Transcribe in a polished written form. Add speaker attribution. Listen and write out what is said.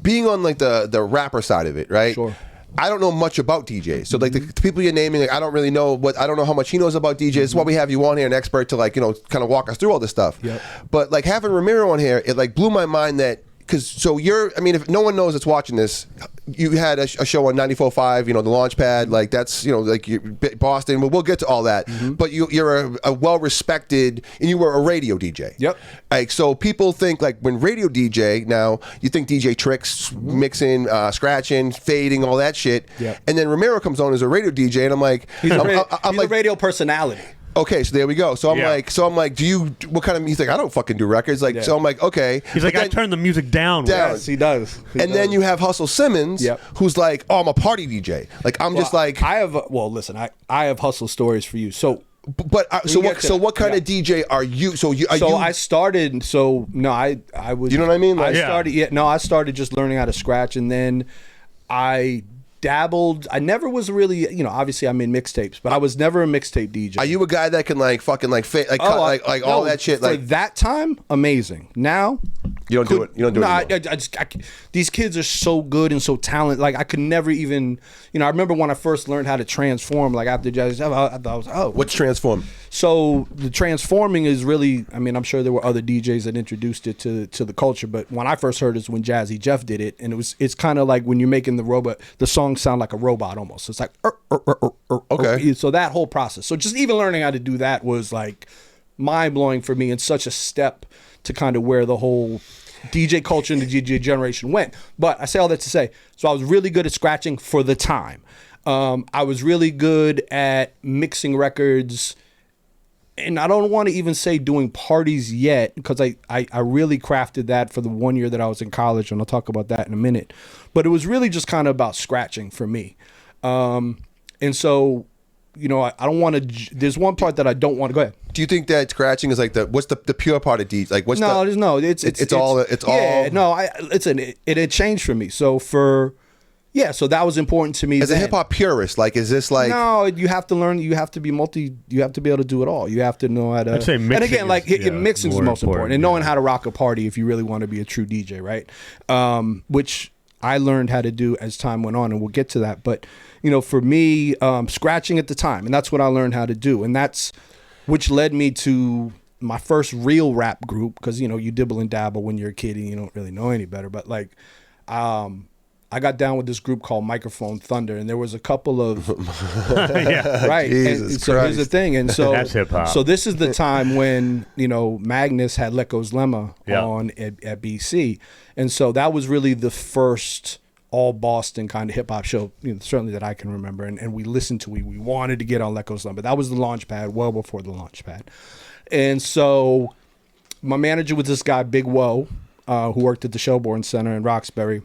Speaker 1: being on like the rapper side of it, right?
Speaker 2: Sure.
Speaker 1: I don't know much about DJs. So like the people you're naming, like, I don't really know I don't know how much he knows about DJs. That's why we have you on here, an expert to like, you know, kind of walk us through all this stuff.
Speaker 2: Yep.
Speaker 1: But like having Ramiro on here, it like blew my mind that, because so I mean, if no one knows that's watching this, you had a show on 94.5, you know, the Launchpad, like that's, you know, like Boston, we'll get to all that. But you're a well-respected, and you were a radio DJ.
Speaker 2: Yep.
Speaker 1: Like, so people think like when radio DJ, now you think DJ tricks, mixing, scratching, fading, all that shit.
Speaker 2: Yep.
Speaker 1: And then Ramiro comes on as a radio DJ, and I'm like,
Speaker 2: He's a radio personality.
Speaker 1: Okay, so there we go. So I'm like, do you? What kind of music? I don't fucking do records. Like, so I'm like, okay.
Speaker 3: He's like, I turn the music down.
Speaker 2: Yes, he does.
Speaker 1: Then you have Hustle Simmons, who's like, oh, I'm a party DJ. Like, I'm just like,
Speaker 2: I have. Listen, I have hustle stories for you. So,
Speaker 1: but what kind of DJ are you? I
Speaker 2: started. So no, I was.
Speaker 1: You know what I mean?
Speaker 2: Like, I started just learning how to scratch, and then I dabbled. I never was really, you know, obviously I made mixtapes, but I was never a mixtape DJ.
Speaker 1: Are you a guy that can like fucking like cut, like all that shit?
Speaker 2: For
Speaker 1: like
Speaker 2: that time, amazing. Now
Speaker 1: you don't do it. You don't do it.
Speaker 2: No, these kids are so good and so talented. Like I could never even, you know. I remember when I first learned how to transform. Like after jazz, I thought I was
Speaker 1: what's transform?
Speaker 2: So the transforming is really, I mean, I'm sure there were other DJs that introduced it to the culture, but when I first heard it was when Jazzy Jeff did it, and it's kind of like when you're making the song sound like a robot almost. So it's like
Speaker 1: okay.
Speaker 2: So that whole process. So just even learning how to do that was like mind blowing for me, and such a step to kind of where the whole DJ culture and the DJ generation went. But I say all that to say, so I was really good at scratching for the time. I was really good at mixing records. And I don't want to even say doing parties yet, because I really crafted that for the 1 year that I was in college, and I'll talk about that in a minute. But it was really just kind of about scratching for me. And so, you know, I don't want to. There's one part that I don't want to. Go ahead.
Speaker 1: Do you think that scratching is like what's the pure part of DJ? Like what's
Speaker 2: no,
Speaker 1: it's all.
Speaker 2: Yeah, no, listen, it had changed for me. So yeah, so that was important to me.
Speaker 1: As a hip hop purist, like, is this like?
Speaker 2: No, you have to learn. You have to be you have to be able to do it all. You have to know how to.
Speaker 3: I'd say mixing.
Speaker 2: And again, like mixing is the most important, and knowing
Speaker 3: yeah.
Speaker 2: how to rock a party if you really want to be a true DJ, right? Which I learned how to do as time went on, and we'll get to that. But you know, for me, scratching at the time, and that's what I learned how to do, and that's which led me to my first real rap group, because you know you dibble and dabble when you're a kid and you don't really know any better, but like. I got down with this group called Microphone Thunder, and there was a couple of right.
Speaker 1: Jesus
Speaker 2: and so here's the thing, and so
Speaker 3: that's hip hop.
Speaker 2: So this is the time when you know Magnus had Leko's Lemma on at BC, and so that was really the first all Boston kind of hip hop show, you know, certainly that I can remember, and we listened to it. We wanted to get on Leko's Lemma. That was the Launchpad, well before the Launchpad, and so my manager was this guy Big Woe, who worked at the Shelbourne Center in Roxbury.